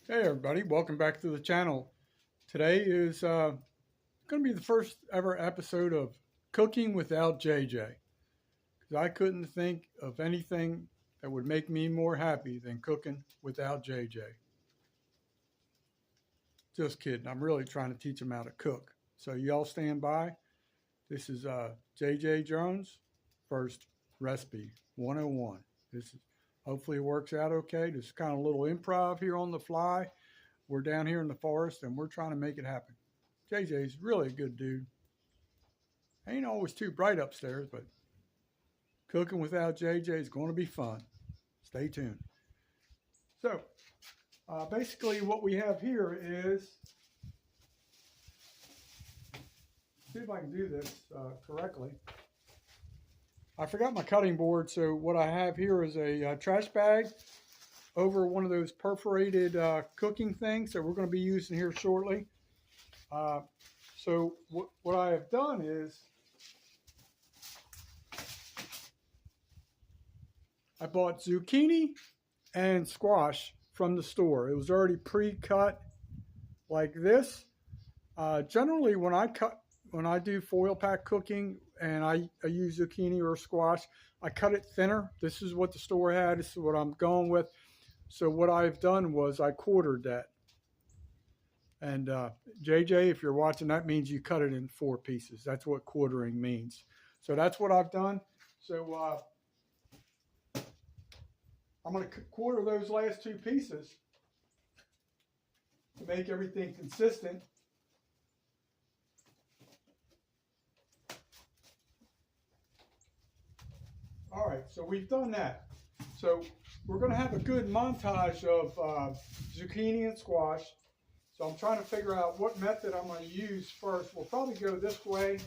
Hey everybody, welcome back to the channel. Today is going to be the first ever episode of Cooking Without JJ. Because I couldn't think of anything that would make me more happy than cooking without JJ. Just kidding, I'm really trying to teach him how to cook. So y'all stand by. This is JJ Jones' first recipe 101. This is hopefully it works out okay. Just kind of a little improv here on the fly. We're down here in the forest and we're trying to make it happen. JJ's really a good dude. Ain't always too bright upstairs, but cooking without JJ is going to be fun. Stay tuned. So, basically, what we have here is, see if I can do this correctly. I forgot my cutting board, so what I have here is a trash bag over one of those perforated cooking things that we're going to be using here shortly. So what I have done is I bought zucchini and squash from the store. It was already pre-cut like this. Generally, when I do foil pack cooking and I use zucchini or squash, I cut it thinner. This is what the store had. This is what I'm going with. So what I've done was I quartered that. And JJ, if you're watching, that means you cut it in 4 pieces. That's what quartering means. So that's what I've done. So I'm going to quarter those last 2 pieces to make everything consistent. All right, so we've done that. So we're going to have a good montage of zucchini and squash. So I'm trying to figure out what method I'm going to use first. We'll probably go this way.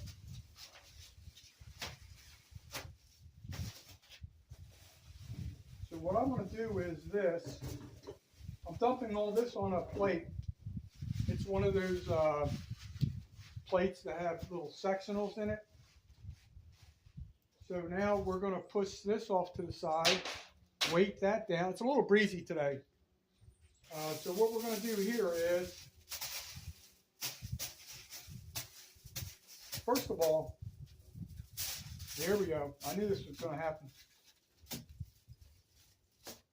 So what I'm going to do is this. I'm dumping all this on a plate. It's one of those plates that have little sectionals in it. So now we're going to push this off to the side, weight that down. It's a little breezy today. So what we're going to do here is, first of all, there we go. I knew this was going to happen.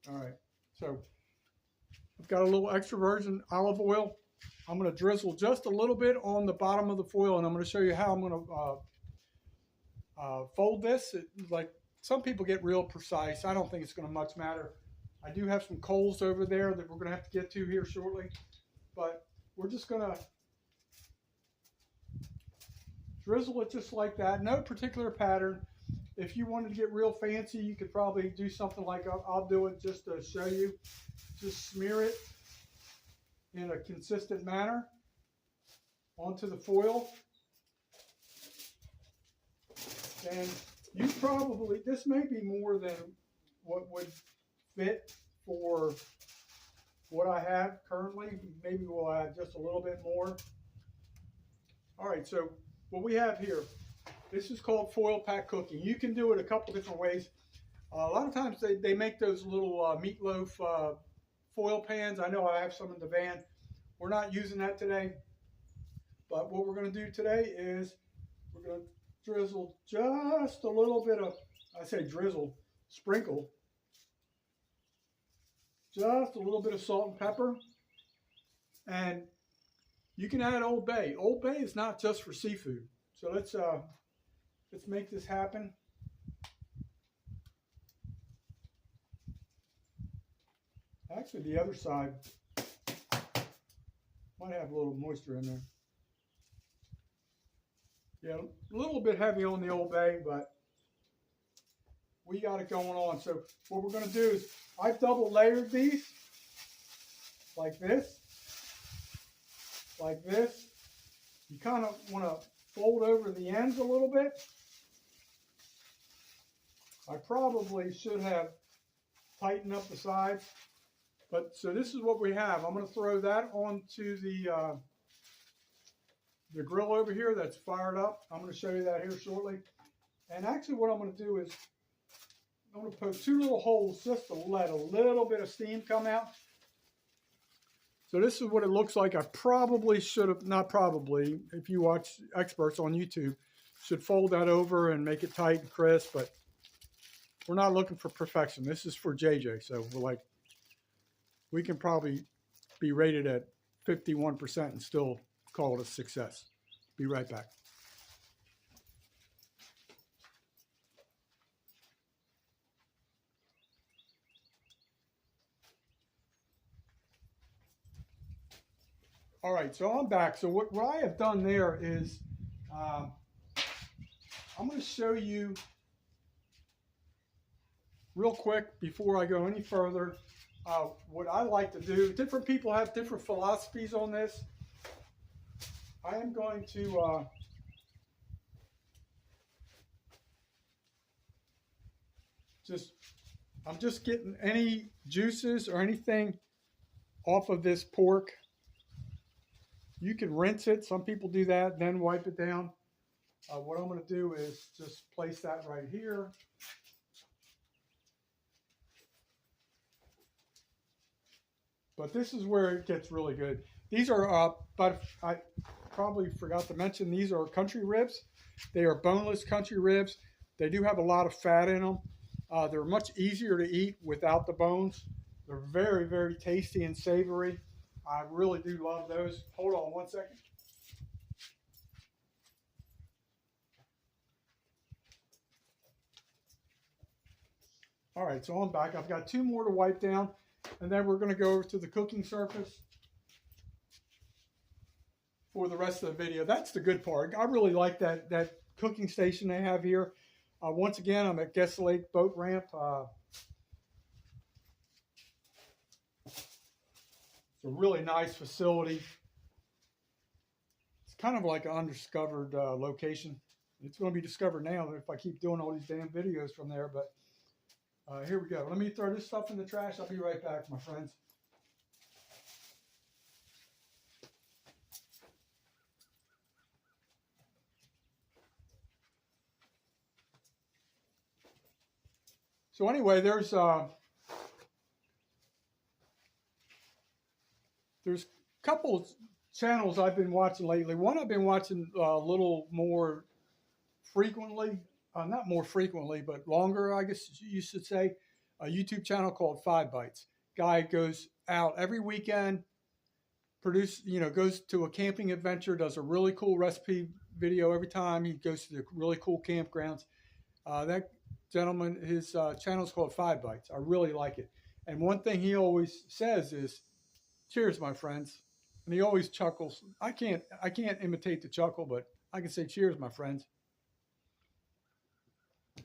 All right, so I've got a little extra virgin olive oil. I'm going to drizzle just a little bit on the bottom of the foil, and I'm going to show you how I'm going to fold this. Like some people get real precise. I don't think it's going to much matter. I do have some coals over there that we're going to have to get to here shortly, but we're just going to drizzle it just like that. No particular pattern. If you wanted to get real fancy, you could probably do something like I'll do it just to show you. Just smear it in a consistent manner onto the foil. And you probably, this may be more than what would fit for what I have currently. Maybe we'll add just a little bit more. All right, so what we have here, this is called foil pack cooking. You can do it a couple different ways. A lot of times they make those little meatloaf foil pans. I know I have some in the van. We're not using that today. But what we're going to do today is we're going to drizzle just a little bit of, I say drizzle, sprinkle, just a little bit of salt and pepper. And you can add Old Bay. Old Bay is not just for seafood. So let's make this happen. Actually, the other side might have a little moisture in there. Yeah, a little bit heavy on the Old Bay, but we got it going on. So what we're going to do is I've double layered these like this, like this. You kind of want to fold over the ends a little bit. I probably should have tightened up the sides, but so this is what we have. I'm going to throw that onto the grill over here that's fired up. I'm going to show you that here shortly. And actually what I'm going to do is I'm going to poke 2 little holes just to let a little bit of steam come out. So this is what it looks like. I probably should have, not probably, if you watch experts on YouTube, should fold that over and make it tight and crisp, but we're not looking for perfection. This is for JJ, so we're like, we can probably be rated at 51% and still call it a success. Be right back. All right, so I'm back. So what I have done there is I'm going to show you real quick before I go any further what I like to do. Different people have different philosophies on this. I am going to I'm just getting any juices or anything off of this pork. You can rinse it. Some people do that, then wipe it down. What I'm going to do is just place that right here. But this is where it gets really good. These are, but I probably forgot to mention, these are country ribs. They are boneless country ribs. They do have a lot of fat in them. They're much easier to eat without the bones. They're very, very tasty and savory. I really do love those. Hold on one second. All right, so I'm back. I've got 2 more to wipe down, and then we're going to go over to the cooking surface for the rest of the video. That's the good part. I really like that cooking station they have here. Once again, I'm at Guest Lake Boat Ramp. It's a really nice facility. It's kind of like an undiscovered location. It's going to be discovered now if I keep doing all these damn videos from there. But here we go. Let me throw this stuff in the trash. I'll be right back, my friends. So anyway, there's a couple channels I've been watching lately. One I've been watching a little more frequently, not more frequently, but longer, I guess you should say. A YouTube channel called 5 Bites. Guy goes out every weekend, goes to a camping adventure, does a really cool recipe video every time. He goes to the really cool campgrounds. That gentleman, his channel is called 5 Bites. I really like it. And one thing he always says is, "Cheers, my friends." And he always chuckles. I can't imitate the chuckle, but I can say, "Cheers, my friends."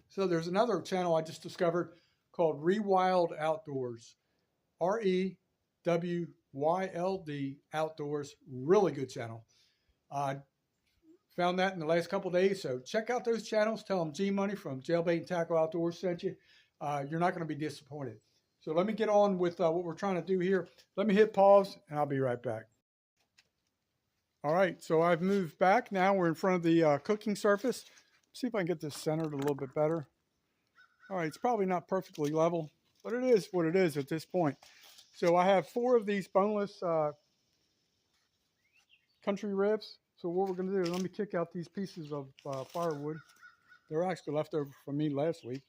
So there's another channel I just discovered called WithOUT Outdoors. REWYLD Outdoors. Really good channel. Found that in the last couple of days. So check out those channels. Tell them G Money from Jailbait and Tackle Outdoors sent you. You're not going to be disappointed. So let me get on with what we're trying to do here. Let me hit pause and I'll be right back. All right, so I've moved back. Now we're in front of the cooking surface. See if I can get this centered a little bit better. All right, it's probably not perfectly level, but it is what it is at this point. So I have 4 of these boneless country ribs. So what we're going to do, let me kick out these pieces of firewood. They're actually left over from me last week.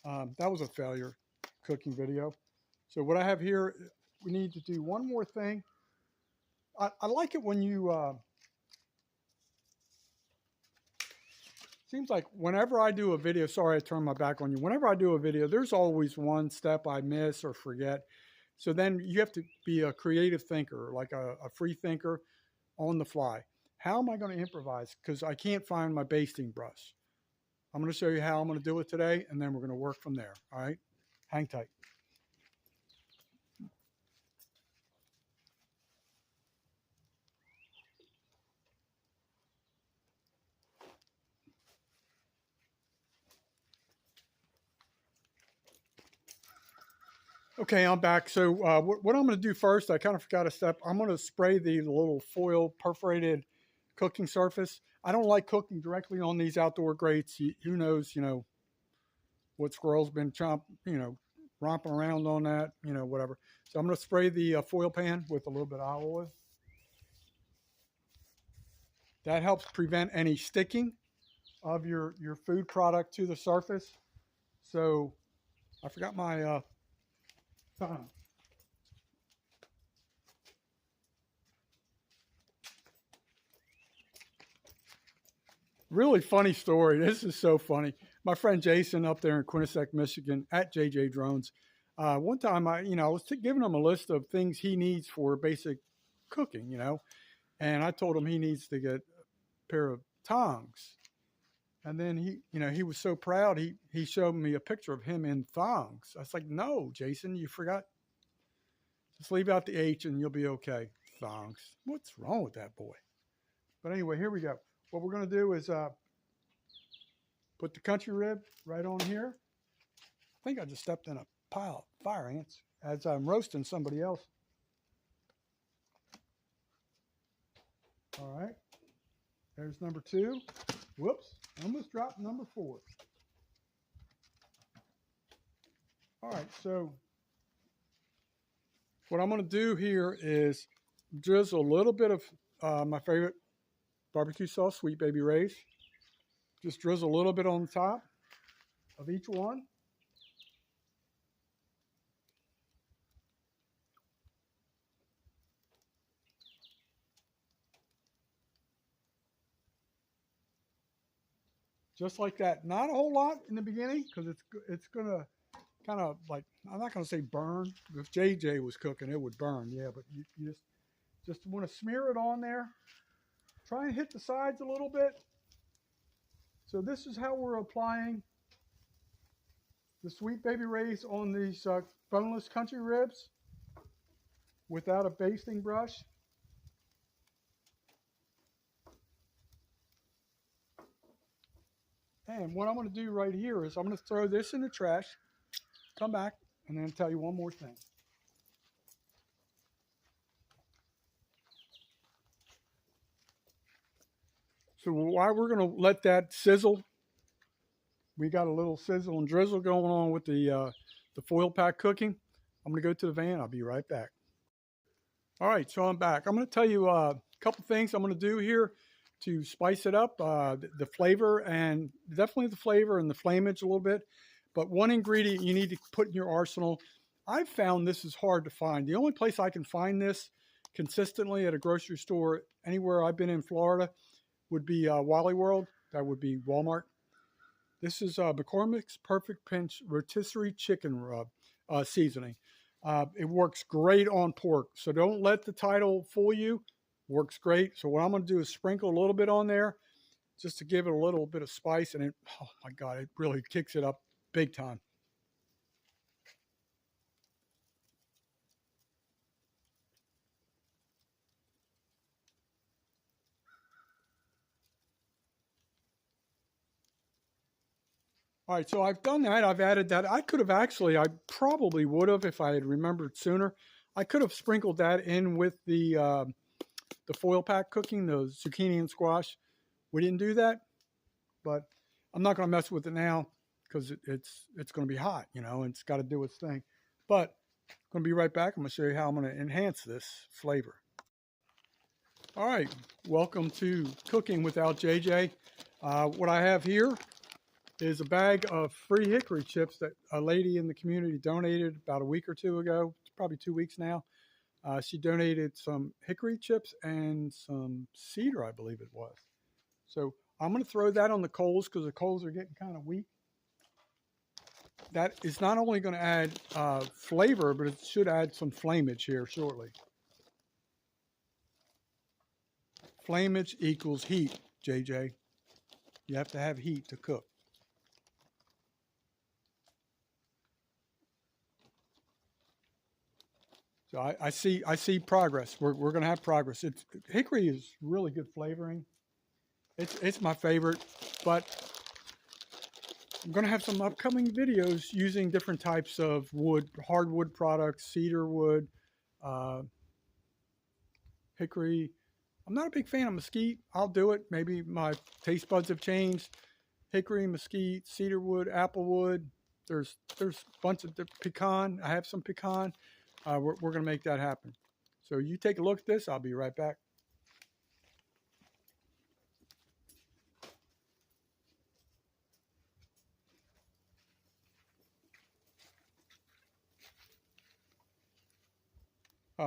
That was a failure cooking video. So what I have here, we need to do one more thing. I like it when you, seems like whenever I do a video, sorry I turned my back on you. Whenever I do a video, there's always one step I miss or forget. So then you have to be a creative thinker, like a free thinker on the fly. How am I going to improvise? Because I can't find my basting brush. I'm going to show you how I'm going to do it today, and then we're going to work from there. All right? Hang tight. Okay, I'm back. So what I'm going to do first, I kind of forgot a step. I'm going to spray the little foil perforated cooking surface. I don't like cooking directly on these outdoor grates. Who knows, what squirrel's been romping around on that, you know, whatever. So I'm going to spray the foil pan with a little bit of olive oil. That helps prevent any sticking of your food product to the surface. So I forgot my thumb. Really funny story. This is so funny. My friend Jason up there in Quinnipiac, Michigan, at JJ Drones. One time, I was giving him a list of things he needs for basic cooking, you know, and I told him he needs to get a pair of tongs. And then he was so proud. He showed me a picture of him in thongs. I was like, no, Jason, you forgot. Just leave out the H and you'll be okay. Thongs. What's wrong with that boy? But anyway, here we go. What we're going to do is put the country rib right on here. I think I just stepped in a pile of fire ants as I'm roasting somebody else. All right. There's number 2. Whoops. Almost dropped number 4. All right. So what I'm going to do here is drizzle a little bit of my favorite barbecue sauce, Sweet Baby Ray's. Just drizzle a little bit on the top of each one. Just like that. Not a whole lot in the beginning because it's going to kind of like, I'm not going to say burn. If JJ was cooking, it would burn. Yeah, but you just want to smear it on there. Try and hit the sides a little bit. So this is how we're applying the Sweet Baby Ray's on these boneless country ribs without a basting brush. And what I'm going to do right here is I'm going to throw this in the trash, come back, and then tell you one more thing. So while we're going to let that sizzle, we got a little sizzle and drizzle going on with the foil pack cooking. I'm going to go to the van. I'll be right back. All right, so I'm back. I'm going to tell you a couple things I'm going to do here to spice it up, the flavor, and definitely the flavor and the flameage a little bit. But one ingredient you need to put in your arsenal, I've found this is hard to find. The only place I can find this consistently at a grocery store anywhere I've been in Florida would be Wally World. That would be Walmart. This is McCormick's Perfect Pinch Rotisserie Chicken Rub seasoning. It works great on pork, so don't let the title fool you. Works great. So what I'm going to do is sprinkle a little bit on there just to give it a little bit of spice, and oh my God, it really kicks it up big time. All right, so I've done that. I've added that. I probably would have if I had remembered sooner. I could have sprinkled that in with the foil pack cooking, the zucchini and squash. We didn't do that, but I'm not going to mess with it now because it's going to be hot, and it's got to do its thing. But I'm going to be right back. I'm going to show you how I'm going to enhance this flavor. All right, welcome to Cooking Without JJ. What I have here is a bag of free hickory chips that a lady in the community donated about a week or 2 ago. It's probably 2 weeks now. She donated some hickory chips and some cedar, I believe it was. So I'm going to throw that on the coals because the coals are getting kind of weak. That is not only going to add flavor, but it should add some flameage here shortly. Flameage equals heat, JJ. You have to have heat to cook. So I see progress. We're going to have progress. Hickory is really good flavoring. It's my favorite, but I'm going to have some upcoming videos using different types of wood, hardwood products, cedar wood, hickory. I'm not a big fan of mesquite. I'll do it. Maybe my taste buds have changed. Hickory, mesquite, cedar wood, apple wood. There's a bunch of pecan. I have some pecan. We're going to make that happen. So you take a look at this. I'll be right back.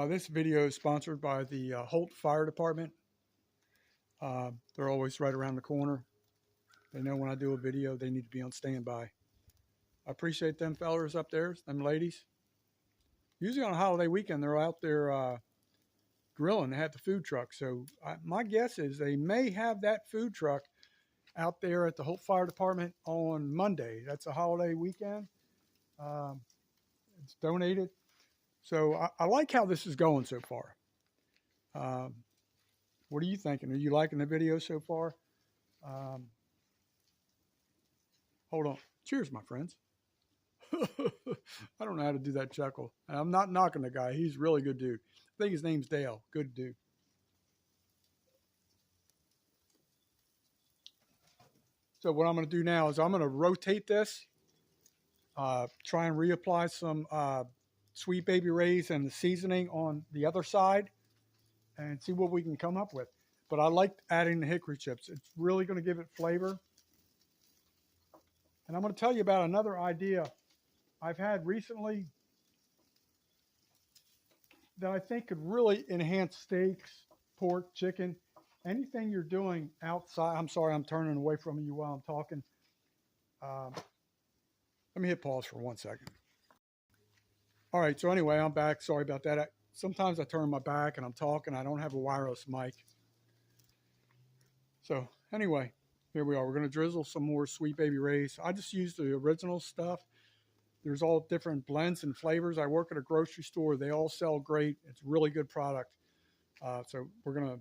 This video is sponsored by the Holt Fire Department. They're always right around the corner. They know when I do a video, they need to be on standby. I appreciate them fellers up there, them ladies. Usually on a holiday weekend, they're out there grilling. They have the food truck. So my guess is they may have that food truck out there at the Holt Fire Department on Monday. That's a holiday weekend. It's donated. So I like how this is going so far. What are you thinking? Are you liking the video so far? Hold on. Cheers, my friends. I don't know how to do that chuckle. I'm not knocking the guy. He's a really good dude. I think his name's Dale. Good dude. So what I'm going to do now is I'm going to rotate this, try and reapply some Sweet Baby Ray's and the seasoning on the other side and see what we can come up with. But I like adding the hickory chips. It's really going to give it flavor. And I'm going to tell you about another idea I've had recently that I think could really enhance steaks, pork, chicken, anything you're doing outside. I'm sorry, I'm turning away from you while I'm talking. Let me hit pause for 1 second. All right, so anyway, I'm back. Sorry about that. Sometimes I turn my back and I'm talking. I don't have a wireless mic. So anyway, here we are. We're going to drizzle some more Sweet Baby Ray's. I just use the original stuff. There's all different blends and flavors. I work at a grocery store. They all sell great. It's a really good product. So we're going to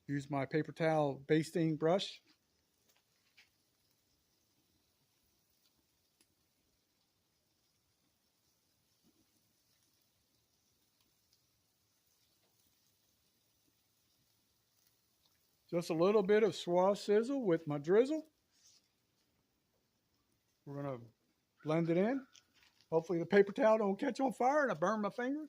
use my paper towel basting brush. Just a little bit of swirl sizzle with my drizzle. We're going to blend it in. Hopefully the paper towel don't catch on fire and I burn my fingers.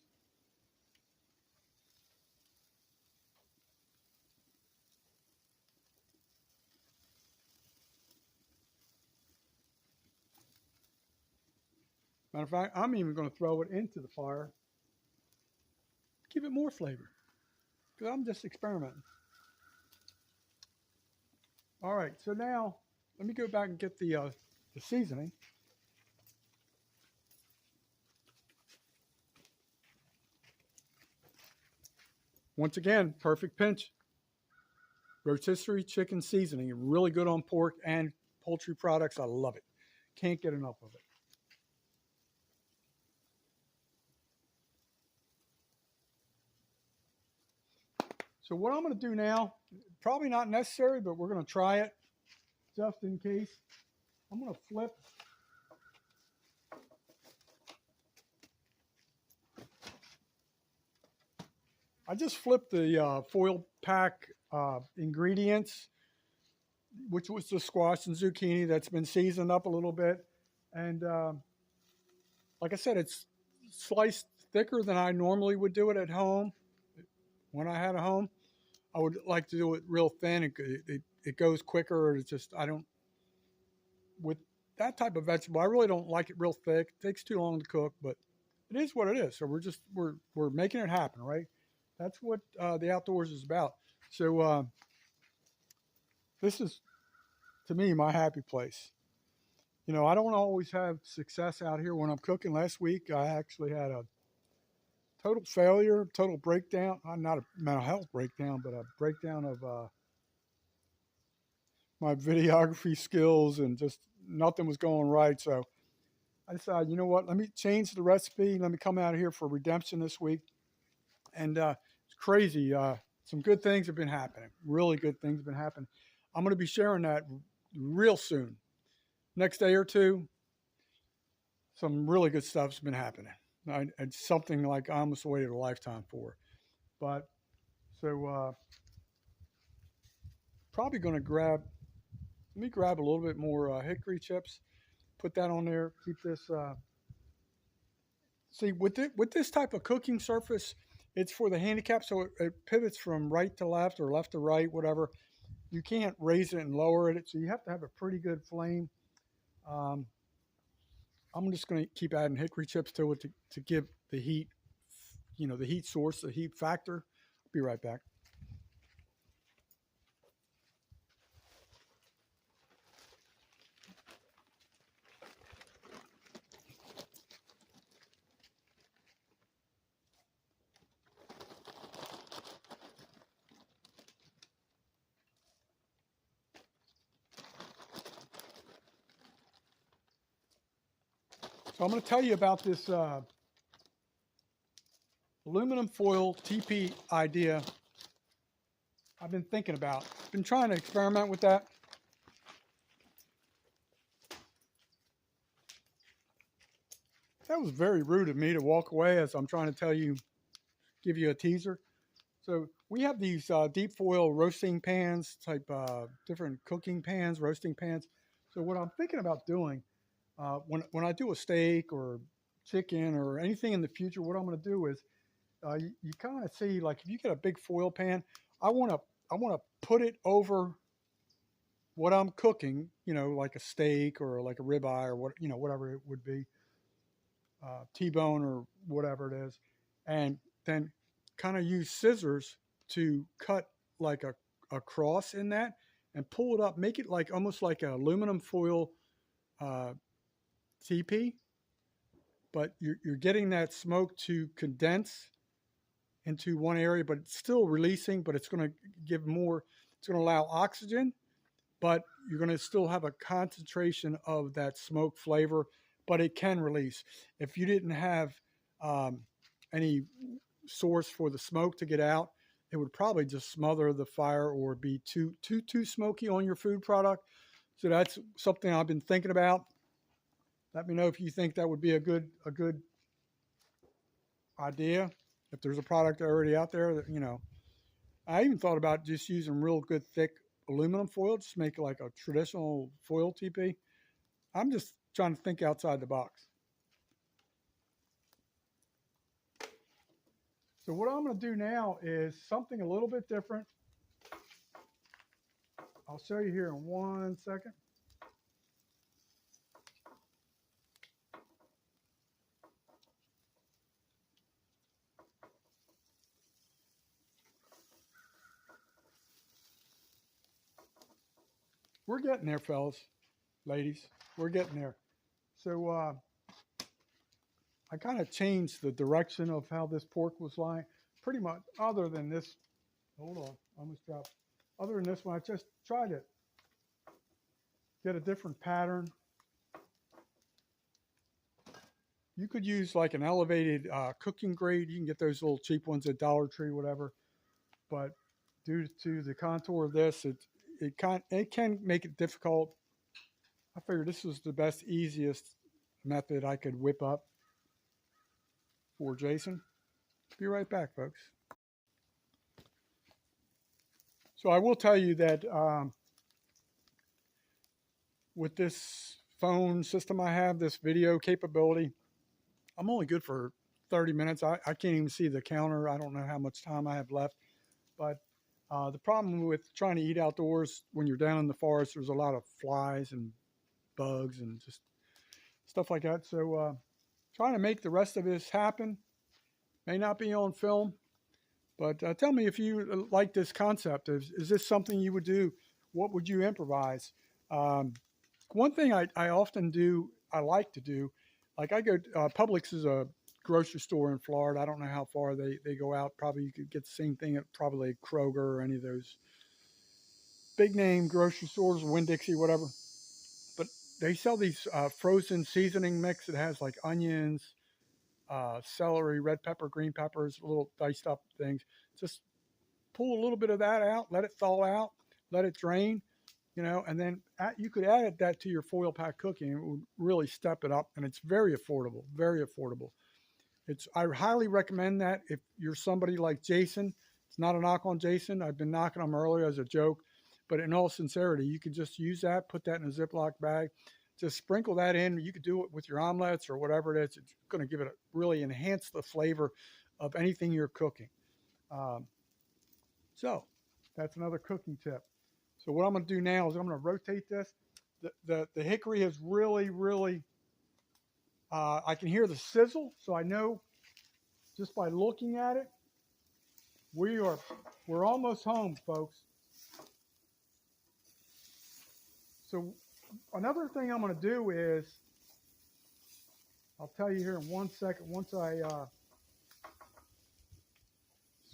Matter of fact, I'm even going to throw it into the fire. Give it more flavor. Because I'm just experimenting. All right, so now let me go back and get the seasoning. Once again, perfect pinch. Rotisserie chicken seasoning. Really good on pork and poultry products. I love it. Can't get enough of it. So what I'm going to do now, probably not necessary, but we're going to try it just in case. I'm going to flip. I just flipped the foil pack ingredients, which was the squash and zucchini that's been seasoned up a little bit. And like I said, it's sliced thicker than I normally would do it at home. When I had a home, I would like to do it real thin. It goes quicker. It's just, I don't, with that type of vegetable, I really don't like it real thick. It takes too long to cook, but it is what it is. So we're making it happen, right? That's what the outdoors is about. So this is, to me, my happy place. You know, I don't always have success out here when I'm cooking. Last week, I actually had a total failure, total breakdown. Not a mental health breakdown, but a breakdown of my videography skills, and just nothing was going right. So I decided, you know what, let me change the recipe. Let me come out here for redemption this week. And it's crazy. Some good things have been happening. Really good things have been happening. I'm going to be sharing that real soon. Next day or two, some really good stuff's been happening. It's something like I almost waited a lifetime for. But so probably going to let me grab a little bit more hickory chips, put that on there. Keep this. See, with this type of cooking surface, it's for the handicap, so it pivots from right to left or left to right, whatever. You can't raise it and lower it, so you have to have a pretty good flame. Um, I'm just going to keep adding hickory chips to it to give the heat, the heat source, the heat factor. I'll be right back. So I'm going to tell you about this aluminum foil TP idea I've been thinking about. Been trying to experiment with that. That was very rude of me to walk away as I'm trying to give you a teaser. So we have these deep foil roasting pans, type different cooking pans, roasting pans. So what I'm thinking about doing when I do a steak or chicken or anything in the future, what I'm going to do is you kind of see, like, if you get a big foil pan, I want to put it over what I'm cooking, like a steak or like a ribeye or whatever it would be, T-bone or whatever it is, and then kind of use scissors to cut like a cross in that and pull it up, make it like almost like an aluminum foil TP, but you're getting that smoke to condense into one area, but it's still releasing, but it's going to give more, it's going to allow oxygen, but you're going to still have a concentration of that smoke flavor, but it can release. If you didn't have any source for the smoke to get out, it would probably just smother the fire or be too smoky on your food product. So that's something I've been thinking about. Let me know if you think that would be a good idea. If there's a product already out there that, I even thought about just using real good thick aluminum foil, just make like a traditional foil TP. I'm just trying to think outside the box. So what I'm going to do now is something a little bit different. I'll show you here in 1 second. We're getting there, fellas, ladies. We're getting there. So I kind of changed the direction of how this pork was lying. Pretty much, other than this. Hold on, I almost dropped. Other than this one, I just tried to get a different pattern. You could use like an elevated cooking grade. You can get those little cheap ones at Dollar Tree, whatever. But due to the contour of this, it can make it difficult. I figured this was the best, easiest method I could whip up for Jason. Be right back, folks. So I will tell you that with this phone system I have, this video capability, I'm only good for 30 minutes. I can't even see the counter. I don't know how much time I have left. But the problem with trying to eat outdoors when you're down in the forest, there's a lot of flies and bugs and just stuff like that. So trying to make the rest of this happen. May not be on film, but tell me if you like this concept. Is this something you would do? What would you improvise? One thing I often do, I like to do, like I go, Publix is a grocery store in Florida. I don't know how far they go out. Probably you could get the same thing at probably Kroger or any of those big name grocery stores, Winn-Dixie, whatever. But they sell these frozen seasoning mix. It has like onions, celery, red pepper, green peppers, little diced up things. Just pull a little bit of that out, let it thaw out, let it drain, and then you could add that to your foil pack cooking. It would really step it up, and it's very affordable, very affordable. I highly recommend that if you're somebody like Jason. It's not a knock on Jason. I've been knocking him earlier as a joke, but in all sincerity, you could just use that, put that in a Ziploc bag, just sprinkle that in. You could do it with your omelets or whatever it is. It's going to give it really enhance the flavor of anything you're cooking. Um, so that's another cooking tip. So what I'm going to do now is I'm going to rotate this. The hickory is really, I can hear the sizzle, so I know just by looking at it, we're almost home, folks. So another thing I'm going to do is, I'll tell you here in 1 second, once I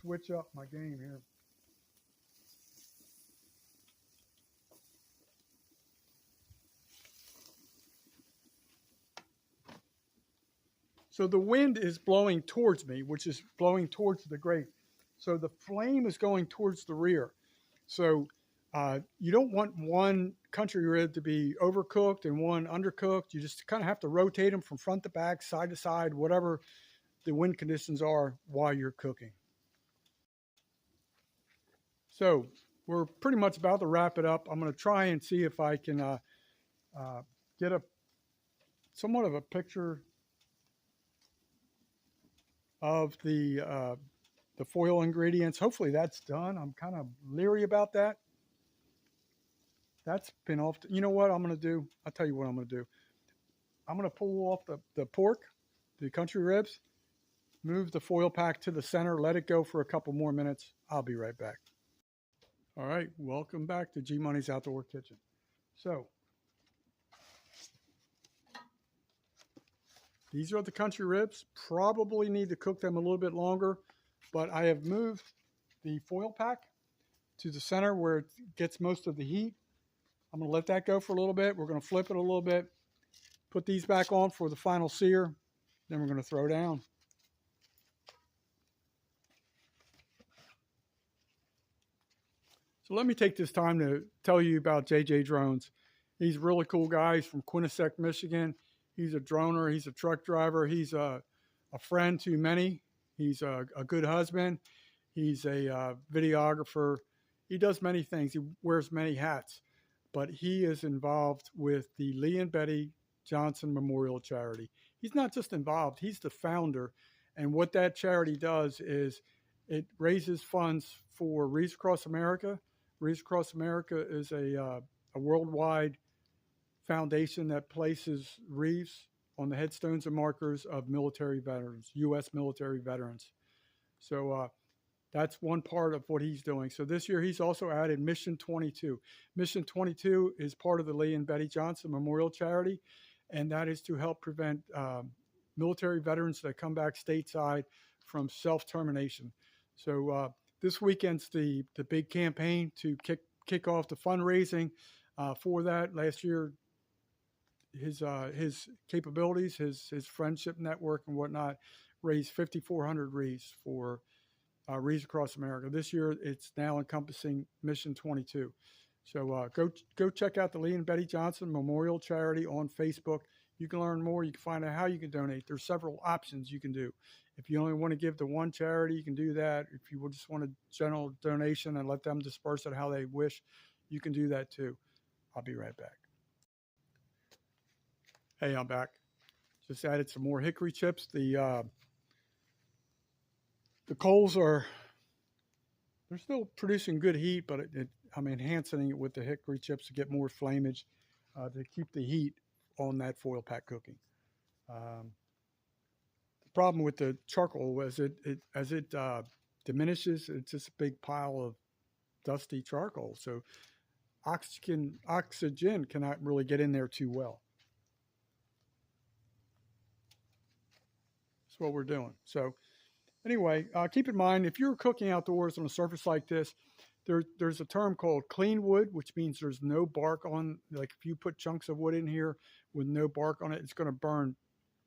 switch up my game here. So the wind is blowing towards me, which is blowing towards the grate. So the flame is going towards the rear. So you don't want one country rib to be overcooked and one undercooked. You just kind of have to rotate them from front to back, side to side, whatever the wind conditions are while you're cooking. So we're pretty much about to wrap it up. I'm going to try and see if I can get somewhat of a picture of the foil ingredients. Hopefully that's done. I'm kind of leery about that. That's been off. You know what I'm going to do? I'll tell you what I'm going to do. I'm going to pull off the pork, the country ribs, move the foil pack to the center, let it go for a couple more minutes. I'll be right back. All right, welcome back to G Money's Outdoor Kitchen. So these are the country ribs. Probably need to cook them a little bit longer, but I have moved the foil pack to the center where it gets most of the heat. I'm going to let that go for a little bit. We're going to flip it a little bit, put these back on for the final sear. Then we're going to throw down. So let me take this time to tell you about JJ Drones. He's a really cool guy. He's from Quinnipiac, Michigan. He's a droner. He's a truck driver. He's a friend to many. He's a good husband. He's a videographer. He does many things. He wears many hats. But he is involved with the Lee and Betty Johnson Memorial Charity. He's not just involved. He's the founder. And what that charity does is it raises funds for Reefs Across America. Reefs Across America is a worldwide foundation that places reefs on the headstones and markers of military veterans, U.S. military veterans. So that's one part of what he's doing. So this year he's also added Mission 22. Mission 22 is part of the Lee and Betty Johnson Memorial Charity, and that is to help prevent military veterans that come back stateside from self-termination. So this weekend's the big campaign to kick off the fundraising for that. Last year, his capabilities, his friendship network and whatnot, raised 5,400 wreaths for Reefs Across America. This year, it's now encompassing Mission 22. So go check out the Lee and Betty Johnson Memorial Charity on Facebook. You can learn more. You can find out how you can donate. There's several options you can do. If you only want to give to one charity, you can do that. If you just want a general donation and let them disperse it how they wish, you can do that too. I'll be right back. Hey, I'm back. Just added some more hickory chips. The coals they're still producing good heat, but I'm enhancing it with the hickory chips to get more flamage to keep the heat on that foil pack cooking. The problem with the charcoal is as it diminishes, it's just a big pile of dusty charcoal. So oxygen cannot really get in there too well. That's what we're doing. So anyway, keep in mind, if you're cooking outdoors on a surface like this, there's a term called clean wood, which means there's no bark on. Like if you put chunks of wood in here with no bark on it, it's going to burn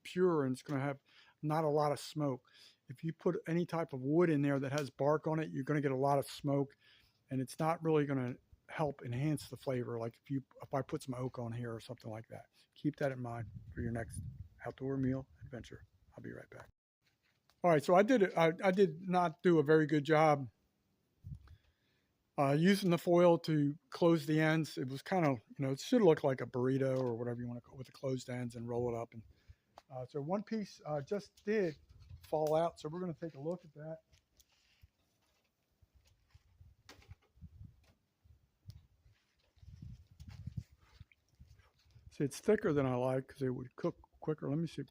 pure and it's going to have not a lot of smoke. If you put any type of wood in there that has bark on it, you're going to get a lot of smoke, and it's not really going to help enhance the flavor. Like if I put some oak on here or something like that. Keep that in mind for your next outdoor meal adventure. I'll be right back. All right, so I did not do a very good job Using the foil to close the ends, it was kind of, it should look like a burrito or whatever you want to call it, with the closed ends, and roll it up. And so one piece just did fall out, so we're going to take a look at that. See, it's thicker than I like because it would cook quicker. Let me see.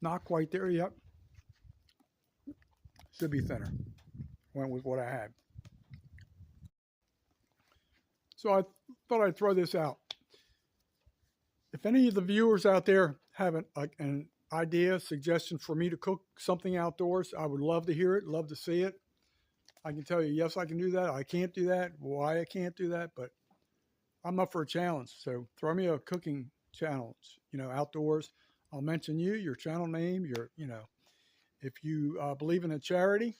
Not quite there yet. Should be thinner. Went with what I had. So I thought I'd throw this out. If any of the viewers out there have an idea, suggestion for me to cook something outdoors, I would love to hear it, love to see it. I can tell you, yes, I can do that. I can't do that. Why I can't do that, but I'm up for a challenge. So throw me a cooking challenge, outdoors. I'll mention you, your channel name, if you believe in a charity,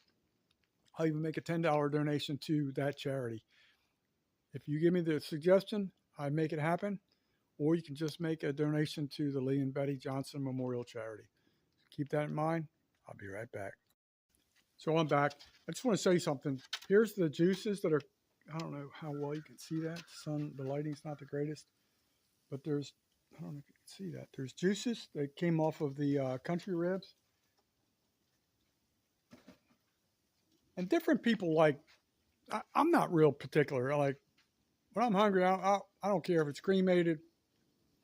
I'll even make a $10 donation to that charity. If you give me the suggestion, I make it happen. Or you can just make a donation to the Lee and Betty Johnson Memorial Charity. Keep that in mind. I'll be right back. So I'm back. I just want to say something. Here's the juices that are, I don't know how well you can see that. The lighting's not the greatest, but I don't know if you can see that. There's juices that came off of the country ribs. And different people I'm not real particular. When I'm hungry, I don't care if it's cremated,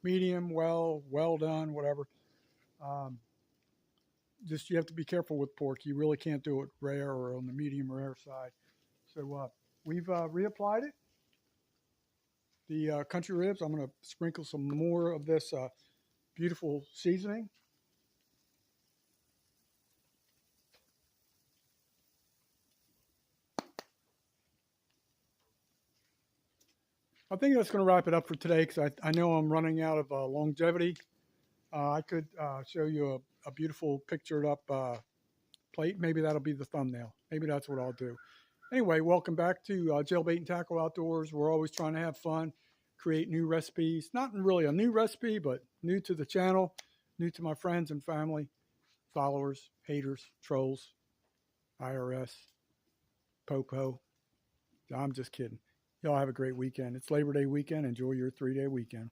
medium, well done, whatever. Just you have to be careful with pork. You really can't do it rare or on the medium rare side. So we've reapplied it. The country ribs, I'm going to sprinkle some more of this beautiful seasoning. I think that's going to wrap it up for today because I know I'm running out of longevity. I could show you a beautiful pictured up plate. Maybe that'll be the thumbnail. Maybe that's what I'll do. Anyway, welcome back to Jailbait and Tackle Outdoors. We're always trying to have fun, create new recipes. Not really a new recipe, but new to the channel, new to my friends and family, followers, haters, trolls, IRS, Popo. I'm just kidding. Y'all have a great weekend. It's Labor Day weekend. Enjoy your 3-day weekend.